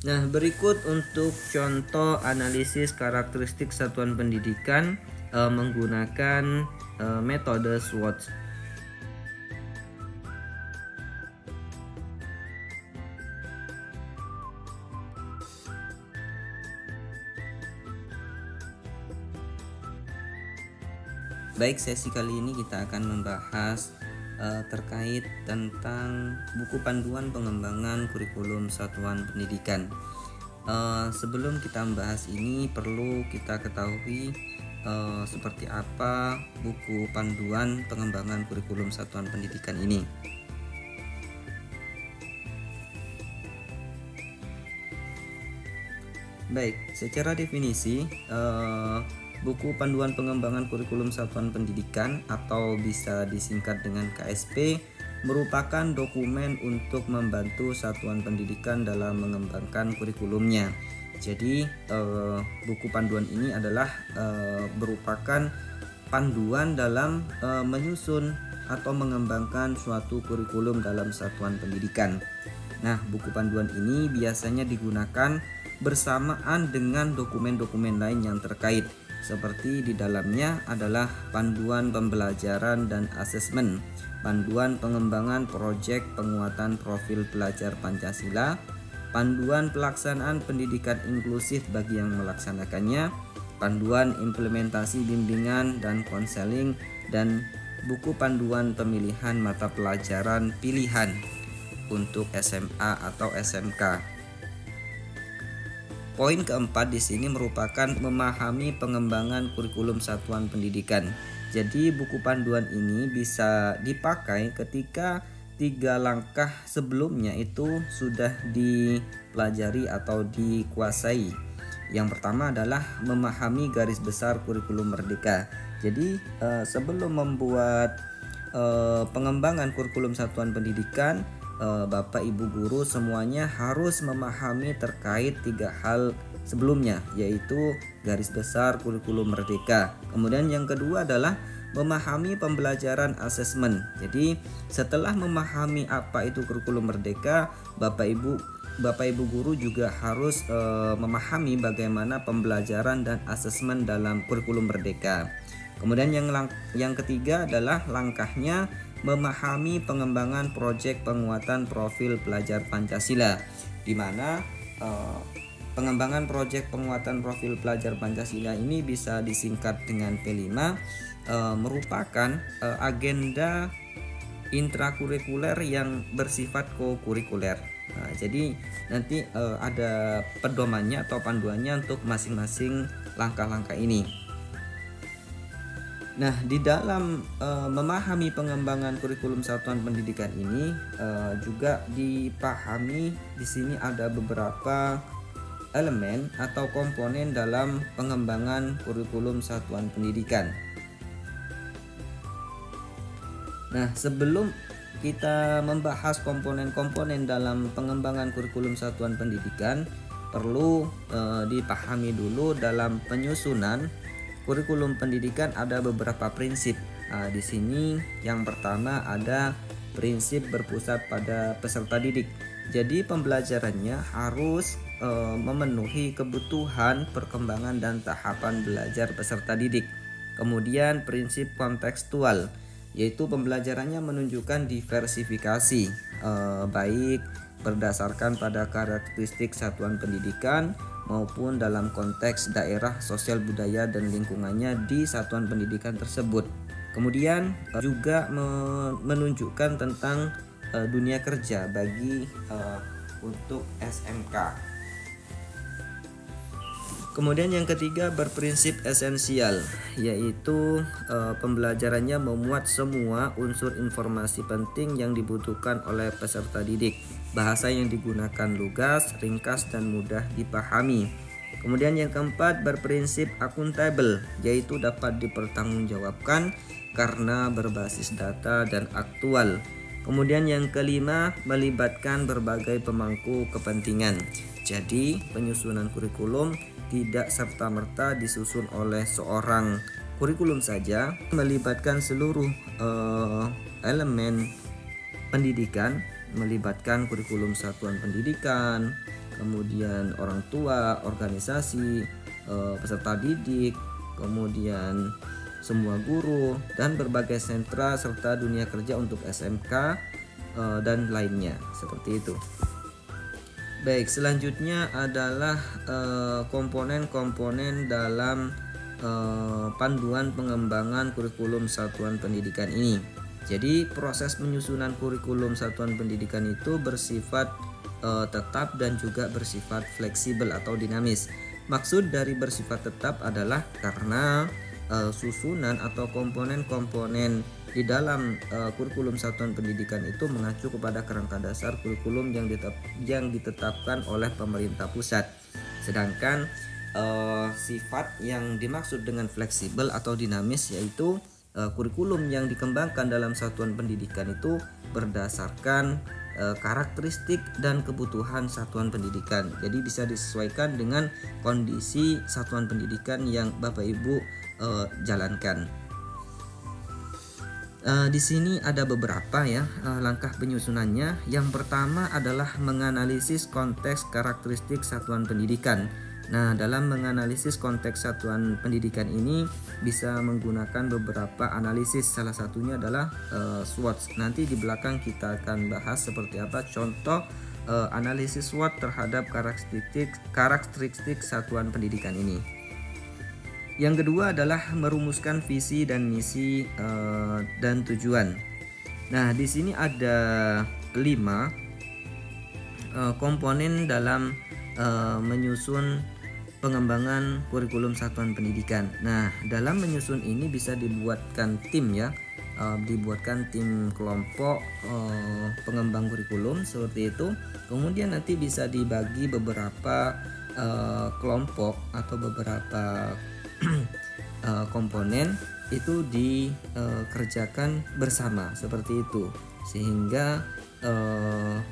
Nah, berikut untuk contoh analisis karakteristik satuan pendidikan menggunakan metode SWOT. Baik, sesi kali ini kita akan membahas terkait tentang buku panduan pengembangan kurikulum satuan pendidikan. Sebelum kita membahas ini, perlu kita ketahui seperti apa buku panduan pengembangan kurikulum satuan pendidikan ini. Baik, secara definisi buku panduan pengembangan kurikulum satuan pendidikan atau bisa disingkat dengan KSP merupakan dokumen untuk membantu satuan pendidikan dalam mengembangkan kurikulumnya. Jadi buku panduan ini adalah merupakan panduan dalam menyusun atau mengembangkan suatu kurikulum dalam satuan pendidikan. Nah, buku panduan ini biasanya digunakan bersamaan dengan dokumen-dokumen lain yang terkait, seperti di dalamnya adalah panduan pembelajaran dan asesmen, panduan pengembangan proyek penguatan profil pelajar Pancasila, panduan pelaksanaan pendidikan inklusif bagi yang melaksanakannya, panduan implementasi bimbingan dan konseling, dan buku panduan pemilihan mata pelajaran pilihan untuk SMA atau SMK. Poin keempat di sini merupakan memahami pengembangan kurikulum satuan pendidikan. Jadi buku panduan ini bisa dipakai ketika 3 langkah sebelumnya itu sudah dipelajari atau dikuasai. Yang pertama adalah memahami garis besar kurikulum merdeka. Jadi sebelum membuat pengembangan kurikulum satuan pendidikan, Bapak Ibu guru semuanya harus memahami terkait 3 hal sebelumnya, yaitu garis besar kurikulum merdeka. Kemudian yang kedua adalah memahami pembelajaran asesmen. Jadi setelah memahami apa itu kurikulum merdeka, Bapak Ibu guru juga harus memahami bagaimana pembelajaran dan asesmen dalam kurikulum merdeka. Kemudian yang ketiga adalah langkahnya memahami pengembangan proyek penguatan profil pelajar Pancasila, di mana pengembangan proyek penguatan profil pelajar Pancasila ini bisa disingkat dengan P5, merupakan agenda intrakurikuler yang bersifat kokurikuler. Nah, jadi nanti ada pedomannya atau panduannya untuk masing-masing langkah-langkah ini. Nah, di dalam memahami pengembangan kurikulum satuan pendidikan ini juga dipahami di sini ada beberapa elemen atau komponen dalam pengembangan kurikulum satuan pendidikan. Nah, sebelum kita membahas komponen-komponen dalam pengembangan kurikulum satuan pendidikan, perlu dipahami dulu dalam penyusunan kurikulum pendidikan ada beberapa prinsip. Di sini yang pertama ada prinsip berpusat pada peserta didik. Jadi pembelajarannya harus memenuhi kebutuhan perkembangan dan tahapan belajar peserta didik. Kemudian prinsip kontekstual, yaitu pembelajarannya menunjukkan diversifikasi baik berdasarkan pada karakteristik satuan pendidikan maupun dalam konteks daerah, sosial budaya dan lingkungannya di satuan pendidikan tersebut. Kemudian juga menunjukkan tentang dunia kerja bagi untuk SMK. Kemudian yang ketiga berprinsip esensial, yaitu pembelajarannya memuat semua unsur informasi penting yang dibutuhkan oleh peserta didik. Bahasa yang digunakan lugas, ringkas, dan mudah dipahami. Kemudian yang keempat berprinsip akuntabel, yaitu dapat dipertanggungjawabkan karena berbasis data dan aktual. Kemudian yang kelima melibatkan berbagai pemangku kepentingan. Jadi penyusunan kurikulum tidak serta-merta disusun oleh seorang kurikulum saja, melibatkan seluruh elemen pendidikan, melibatkan kurikulum satuan pendidikan, kemudian orang tua, organisasi, peserta didik, kemudian semua guru, dan berbagai sentra serta dunia kerja untuk SMK dan lainnya, seperti itu. Baik, selanjutnya adalah komponen-komponen dalam panduan pengembangan kurikulum satuan pendidikan ini. Jadi proses penyusunan kurikulum satuan pendidikan itu bersifat tetap dan juga bersifat fleksibel atau dinamis. Maksud dari bersifat tetap adalah karena susunan atau komponen-komponen di dalam kurikulum satuan pendidikan itu mengacu kepada kerangka dasar kurikulum yang ditetapkan oleh pemerintah pusat. Sedangkan sifat yang dimaksud dengan fleksibel atau dinamis yaitu kurikulum yang dikembangkan dalam satuan pendidikan itu berdasarkan karakteristik dan kebutuhan satuan pendidikan. Jadi bisa disesuaikan dengan kondisi satuan pendidikan yang Bapak Ibu jalankan. Di sini ada beberapa langkah penyusunannya. Yang pertama adalah menganalisis konteks karakteristik satuan pendidikan. Nah, dalam menganalisis konteks satuan pendidikan ini bisa menggunakan beberapa analisis. Salah satunya adalah SWOT. Nanti di belakang kita akan bahas seperti apa contoh analisis SWOT terhadap karakteristik satuan pendidikan ini. Yang kedua adalah merumuskan visi dan misi dan tujuan. Nah, di sini ada 5 komponen dalam menyusun pengembangan kurikulum satuan pendidikan. Nah, dalam menyusun ini bisa dibuatkan tim dibuatkan tim kelompok pengembang kurikulum seperti itu. Kemudian nanti bisa dibagi beberapa kelompok atau beberapa komponen itu dikerjakan bersama seperti itu, sehingga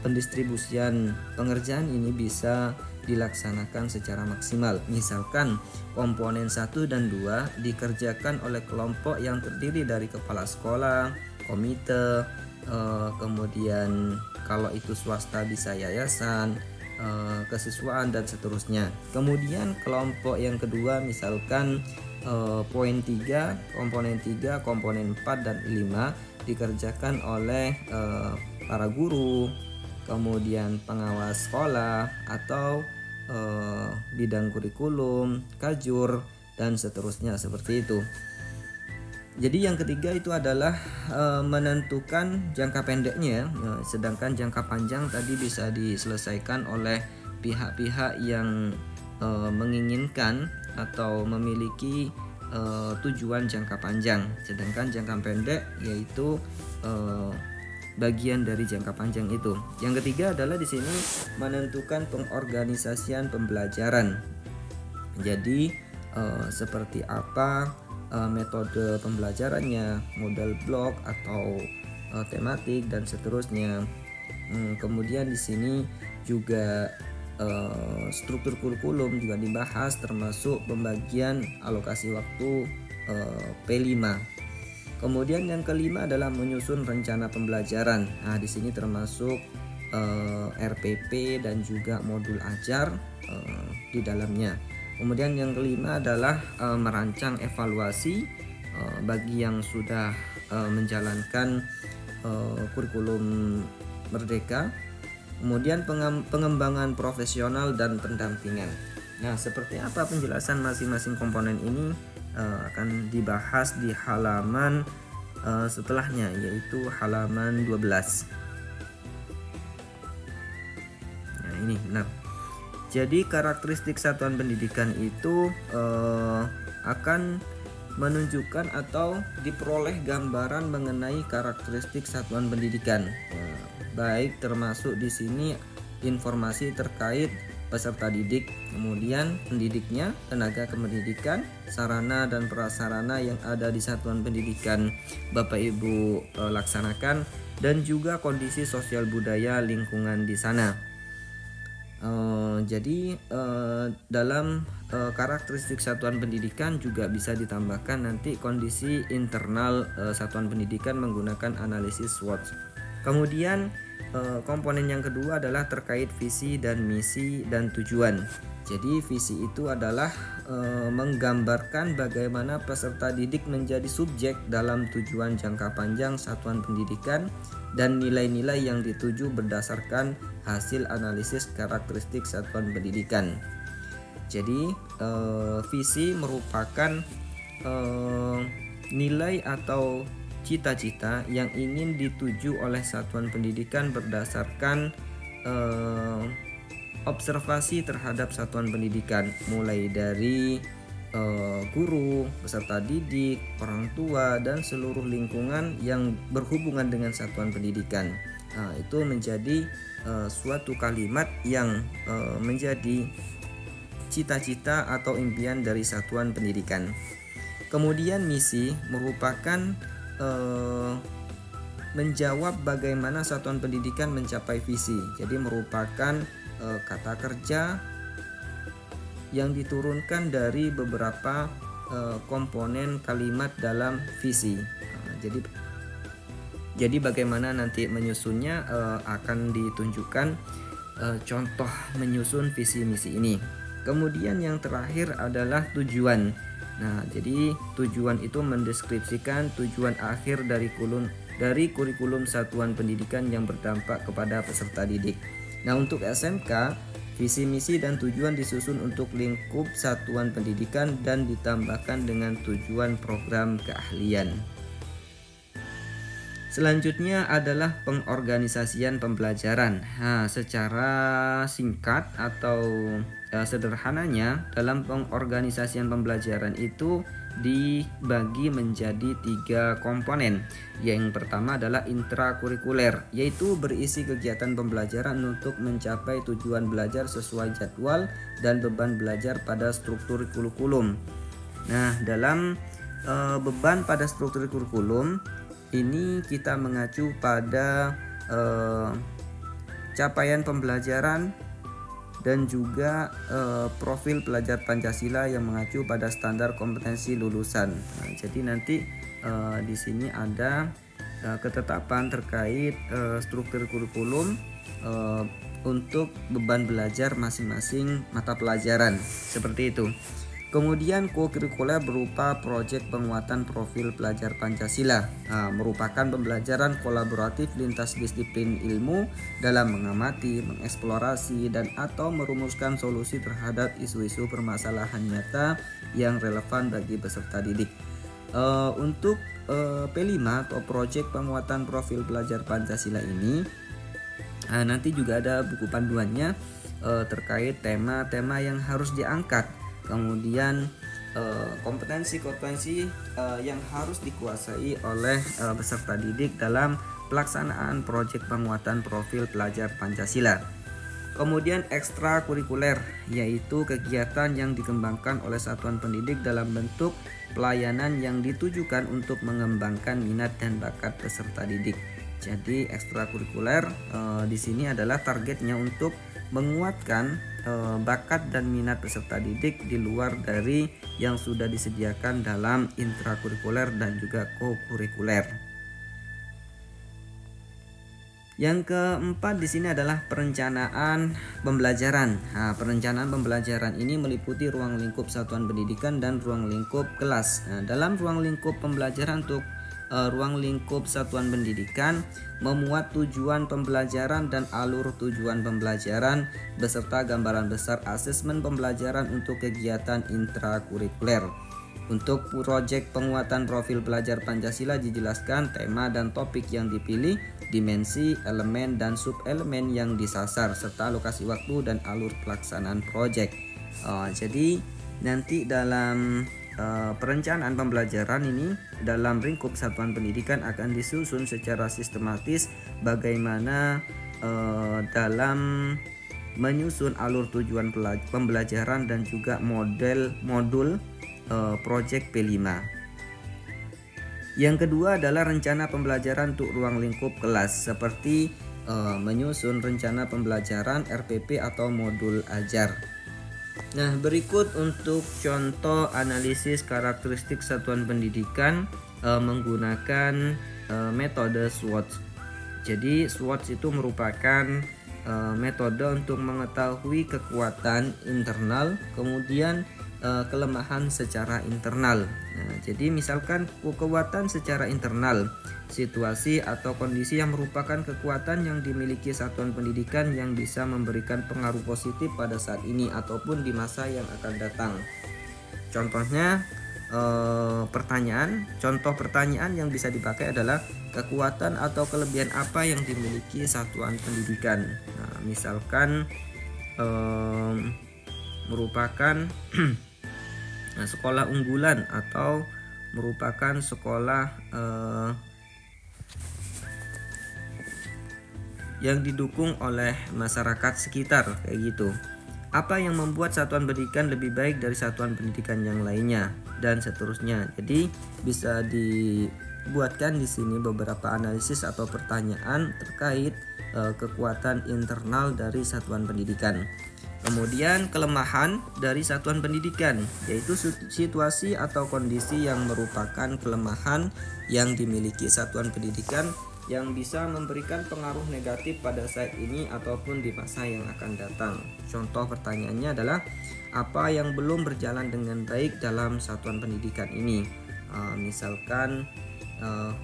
pendistribusian pengerjaan ini bisa dilaksanakan secara maksimal. Misalkan komponen 1 dan 2 dikerjakan oleh kelompok yang terdiri dari kepala sekolah, komite, kemudian kalau itu swasta bisa yayasan, kesiswaan dan seterusnya. Kemudian kelompok yang kedua misalkan komponen 3, komponen 4 dan 5 dikerjakan oleh para guru, kemudian pengawas sekolah atau bidang kurikulum, kajur dan seterusnya seperti itu. Jadi yang ketiga itu adalah menentukan jangka pendeknya, sedangkan jangka panjang tadi bisa diselesaikan oleh pihak-pihak yang menginginkan atau memiliki tujuan jangka panjang, sedangkan jangka pendek yaitu bagian dari jangka panjang itu. Yang ketiga adalah di sini menentukan pengorganisasian pembelajaran. Jadi seperti apa metode pembelajarannya, model blok atau tematik dan seterusnya. Kemudian di sini juga struktur kurikulum juga dibahas, termasuk pembagian alokasi waktu P5. Kemudian yang kelima adalah menyusun rencana pembelajaran. Nah, di sini termasuk RPP dan juga modul ajar di dalamnya. Kemudian yang kelima adalah merancang evaluasi bagi yang sudah menjalankan kurikulum Merdeka. Kemudian pengembangan profesional dan pendampingan. Nah, seperti apa penjelasan masing-masing komponen ini akan dibahas di halaman setelahnya, yaitu halaman 12. Nah, ini benar. Jadi karakteristik satuan pendidikan itu akan menunjukkan atau diperoleh gambaran mengenai karakteristik satuan pendidikan. Baik termasuk di sini informasi terkait peserta didik, kemudian pendidiknya, tenaga kependidikan, sarana dan prasarana yang ada di satuan pendidikan Bapak Ibu laksanakan, dan juga kondisi sosial budaya lingkungan di sana. Jadi dalam karakteristik satuan pendidikan juga bisa ditambahkan nanti kondisi internal satuan pendidikan menggunakan analisis SWOT. Kemudian komponen yang kedua adalah terkait visi dan misi dan tujuan. Jadi visi itu adalah menggambarkan bagaimana peserta didik menjadi subjek dalam tujuan jangka panjang satuan pendidikan dan nilai-nilai yang dituju berdasarkan hasil analisis karakteristik satuan pendidikan. Jadi visi merupakan nilai atau cita-cita yang ingin dituju oleh satuan pendidikan berdasarkan observasi terhadap satuan pendidikan, mulai dari guru, peserta didik, orang tua, dan seluruh lingkungan yang berhubungan dengan satuan pendidikan. Itu menjadi suatu kalimat yang menjadi cita-cita atau impian dari satuan pendidikan. Kemudian misi merupakan menjawab bagaimana satuan pendidikan mencapai visi. Jadi merupakan kata kerja yang diturunkan dari beberapa komponen kalimat dalam visi. Jadi bagaimana nanti menyusunnya akan ditunjukkan contoh menyusun visi misi ini. Kemudian yang terakhir adalah tujuan. Nah, jadi tujuan itu mendeskripsikan tujuan akhir dari kurikulum satuan pendidikan yang berdampak kepada peserta didik. Nah, untuk SMK, visi misi dan tujuan disusun untuk lingkup satuan pendidikan dan ditambahkan dengan tujuan program keahlian. Selanjutnya adalah pengorganisasian pembelajaran. Secara singkat atau sederhananya, dalam pengorganisasian pembelajaran itu dibagi menjadi 3 komponen. Yang pertama adalah intrakurikuler, yaitu berisi kegiatan pembelajaran untuk mencapai tujuan belajar sesuai jadwal dan beban belajar pada struktur kurikulum. Nah, dalam beban pada struktur kurikulum ini kita mengacu pada capaian pembelajaran dan juga profil pelajar Pancasila yang mengacu pada standar kompetensi lulusan. Nah, jadi nanti di sini ada ketetapan terkait struktur kurikulum untuk beban belajar masing-masing mata pelajaran seperti itu. Kemudian co-curricular berupa proyek penguatan profil pelajar Pancasila, merupakan pembelajaran kolaboratif lintas disiplin ilmu dalam mengamati, mengeksplorasi, dan atau merumuskan solusi terhadap isu-isu permasalahan nyata yang relevan bagi peserta didik. Untuk P5 atau proyek penguatan profil pelajar Pancasila ini, nanti juga ada buku panduannya terkait tema-tema yang harus diangkat. Kemudian kompetensi-kompetensi yang harus dikuasai oleh peserta didik dalam pelaksanaan proyek penguatan profil pelajar Pancasila. Kemudian ekstrakurikuler, yaitu kegiatan yang dikembangkan oleh satuan pendidik dalam bentuk pelayanan yang ditujukan untuk mengembangkan minat dan bakat peserta didik. Jadi ekstrakurikuler di sini adalah targetnya untuk menguatkan bakat dan minat peserta didik di luar dari yang sudah disediakan dalam intrakurikuler dan juga co-kurikuler. Yang keempat di sini adalah perencanaan pembelajaran. Perencanaan pembelajaran ini meliputi ruang lingkup satuan pendidikan dan ruang lingkup kelas. Dalam ruang lingkup pembelajaran untuk ruang lingkup satuan pendidikan memuat tujuan pembelajaran dan alur tujuan pembelajaran beserta gambaran besar asesmen pembelajaran untuk kegiatan intrakurikuler. Untuk proyek penguatan profil pelajar Pancasila dijelaskan tema dan topik yang dipilih, dimensi, elemen, dan sub-elemen yang disasar, serta lokasi waktu dan alur pelaksanaan proyek. Jadi nanti dalam perencanaan pembelajaran ini dalam lingkup satuan pendidikan akan disusun secara sistematis bagaimana dalam menyusun alur tujuan pembelajaran dan juga modul proyek P5. Yang kedua adalah rencana pembelajaran untuk ruang lingkup kelas, seperti menyusun rencana pembelajaran RPP atau modul ajar. Nah, berikut untuk contoh analisis karakteristik satuan pendidikan menggunakan metode SWOT. Jadi SWOT itu merupakan metode untuk mengetahui kekuatan internal, kemudian kelemahan secara internal. Nah, jadi misalkan kekuatan secara internal, situasi atau kondisi yang merupakan kekuatan yang dimiliki satuan pendidikan yang bisa memberikan pengaruh positif pada saat ini ataupun di masa yang akan datang. Contohnya contoh pertanyaan yang bisa dipakai adalah kekuatan atau kelebihan apa yang dimiliki satuan pendidikan. Nah, misalkan merupakan sekolah unggulan atau merupakan sekolah yang didukung oleh masyarakat sekitar, kayak gitu. Apa yang membuat satuan pendidikan lebih baik dari satuan pendidikan yang lainnya, dan seterusnya. Jadi bisa dibuatkan di sini beberapa analisis atau pertanyaan terkait kekuatan internal dari satuan pendidikan. Kemudian kelemahan dari satuan pendidikan, yaitu situasi atau kondisi yang merupakan kelemahan yang dimiliki satuan pendidikan yang bisa memberikan pengaruh negatif pada saat ini ataupun di masa yang akan datang. Contoh pertanyaannya adalah apa yang belum berjalan dengan baik dalam satuan pendidikan ini. Misalkan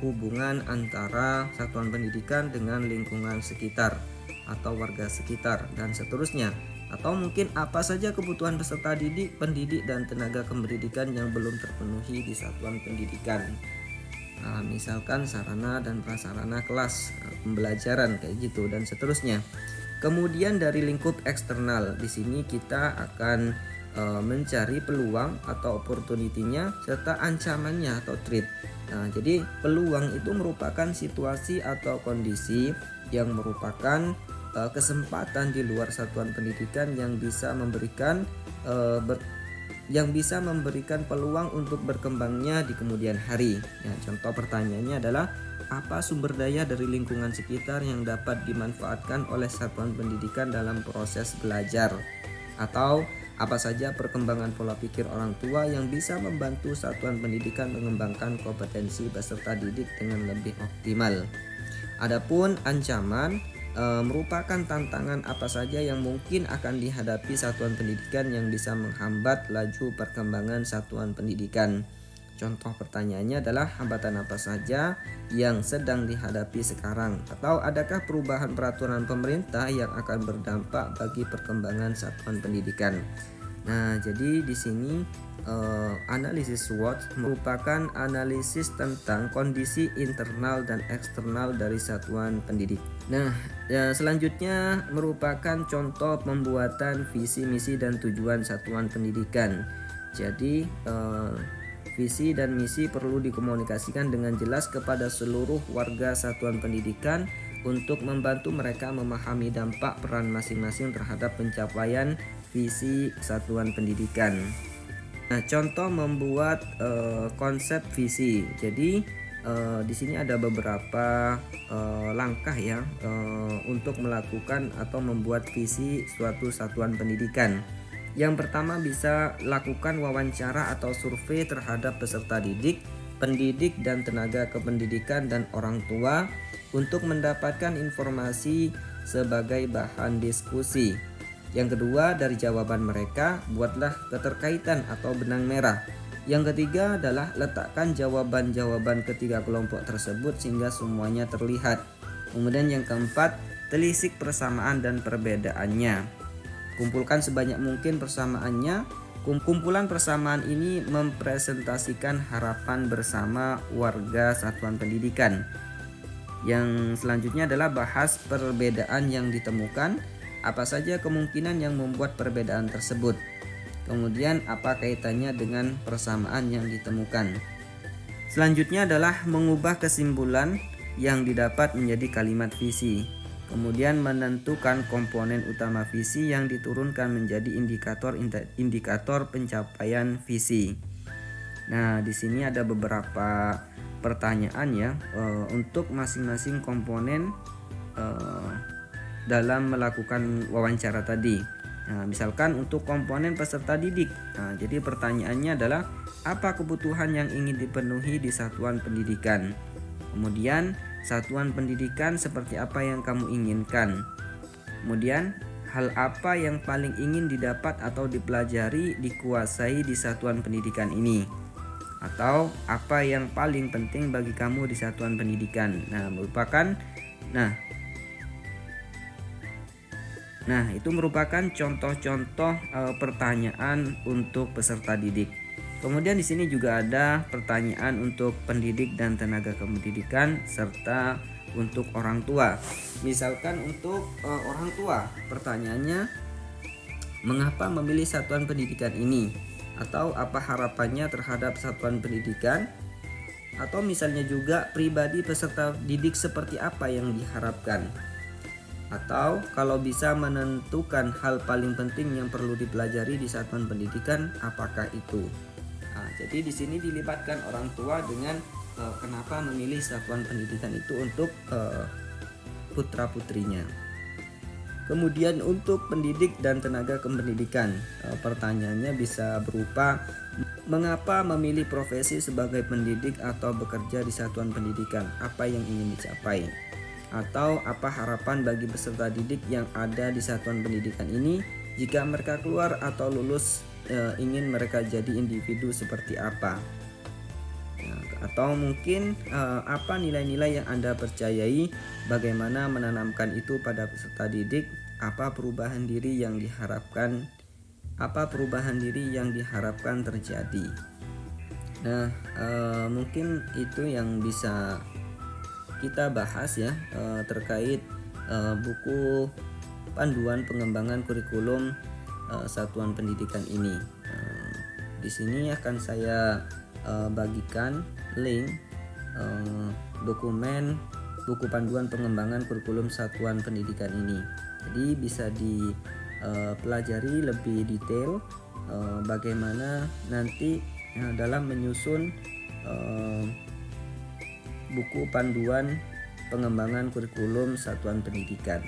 hubungan antara satuan pendidikan dengan lingkungan sekitar atau warga sekitar dan seterusnya. Atau mungkin apa saja kebutuhan peserta didik, pendidik, dan tenaga kependidikan yang belum terpenuhi di satuan pendidikan. Misalkan sarana dan prasarana kelas pembelajaran kayak gitu dan seterusnya. Kemudian dari lingkup eksternal, di sini kita akan mencari peluang atau opportunity-nya serta ancamannya atau threat. Nah, jadi peluang itu merupakan situasi atau kondisi yang merupakan kesempatan di luar satuan pendidikan yang bisa memberikan peluang untuk berkembangnya di kemudian hari. Ya, contoh pertanyaannya adalah apa sumber daya dari lingkungan sekitar yang dapat dimanfaatkan oleh satuan pendidikan dalam proses belajar, atau apa saja perkembangan pola pikir orang tua yang bisa membantu satuan pendidikan mengembangkan kompetensi peserta didik dengan lebih optimal. Adapun ancaman merupakan tantangan apa saja yang mungkin akan dihadapi satuan pendidikan yang bisa menghambat laju perkembangan satuan pendidikan. Contoh pertanyaannya adalah hambatan apa saja yang sedang dihadapi sekarang, atau adakah perubahan peraturan pemerintah yang akan berdampak bagi perkembangan satuan pendidikan. Nah, jadi di sini analisis SWOT merupakan analisis tentang kondisi internal dan eksternal dari satuan pendidik. Nah, selanjutnya merupakan contoh pembuatan visi, misi, dan tujuan satuan pendidikan. Jadi visi dan misi perlu dikomunikasikan dengan jelas kepada seluruh warga satuan pendidikan untuk membantu mereka memahami dampak peran masing-masing terhadap pencapaian visi satuan pendidikan. Nah, contoh membuat konsep visi. Jadi di sini ada beberapa langkah ya untuk melakukan atau membuat visi suatu satuan pendidikan. Yang pertama, bisa lakukan wawancara atau survei terhadap peserta didik, pendidik, dan tenaga kependidikan dan orang tua untuk mendapatkan informasi sebagai bahan diskusi. Yang kedua, dari jawaban mereka, buatlah keterkaitan atau benang merah. Yang ketiga adalah letakkan jawaban-jawaban ketiga kelompok tersebut sehingga semuanya terlihat. Kemudian yang keempat, telisik persamaan dan perbedaannya. Kumpulkan sebanyak mungkin persamaannya. Kumpulan persamaan ini mempresentasikan harapan bersama warga satuan pendidikan. Yang selanjutnya adalah bahas perbedaan yang ditemukan. Apa saja kemungkinan yang membuat perbedaan tersebut. Kemudian apa kaitannya dengan persamaan yang ditemukan. Selanjutnya adalah mengubah kesimpulan yang didapat menjadi kalimat visi. Kemudian menentukan komponen utama visi yang diturunkan menjadi indikator pencapaian visi. Nah, di sini ada beberapa pertanyaan ya untuk masing-masing komponen dalam melakukan wawancara tadi. Nah, misalkan untuk komponen peserta didik. Nah, jadi pertanyaannya adalah apa kebutuhan yang ingin dipenuhi di satuan pendidikan. Kemudian satuan pendidikan seperti apa yang kamu inginkan. Kemudian, hal apa yang paling ingin didapat atau dipelajari, dikuasai di satuan pendidikan ini? Atau apa yang paling penting bagi kamu di satuan pendidikan? Itu merupakan contoh-contoh pertanyaan untuk peserta didik. Kemudian di sini juga ada pertanyaan untuk pendidik dan tenaga kependidikan serta untuk orang tua. Misalkan untuk orang tua, pertanyaannya, mengapa memilih satuan pendidikan ini? Atau apa harapannya terhadap satuan pendidikan? Atau misalnya juga pribadi peserta didik seperti apa yang diharapkan? Atau kalau bisa menentukan hal paling penting yang perlu dipelajari di satuan pendidikan, apakah itu? Jadi di sini dilibatkan orang tua dengan kenapa memilih satuan pendidikan itu untuk putra-putrinya. Kemudian untuk pendidik dan tenaga kependidikan, pertanyaannya bisa berupa, mengapa memilih profesi sebagai pendidik atau bekerja di satuan pendidikan? Apa yang ingin dicapai? Atau apa harapan bagi peserta didik yang ada di satuan pendidikan ini jika mereka keluar atau lulus, ingin mereka jadi individu seperti apa? Atau mungkin apa nilai-nilai yang Anda percayai, bagaimana menanamkan itu pada peserta didik, apa perubahan diri yang diharapkan terjadi. Mungkin itu yang bisa kita bahas ya, terkait buku panduan pengembangan kurikulum satuan pendidikan ini. Di sini akan saya bagikan link dokumen buku panduan pengembangan kurikulum satuan pendidikan ini. Jadi bisa dipelajari lebih detail bagaimana nanti dalam menyusun buku panduan pengembangan kurikulum satuan pendidikan.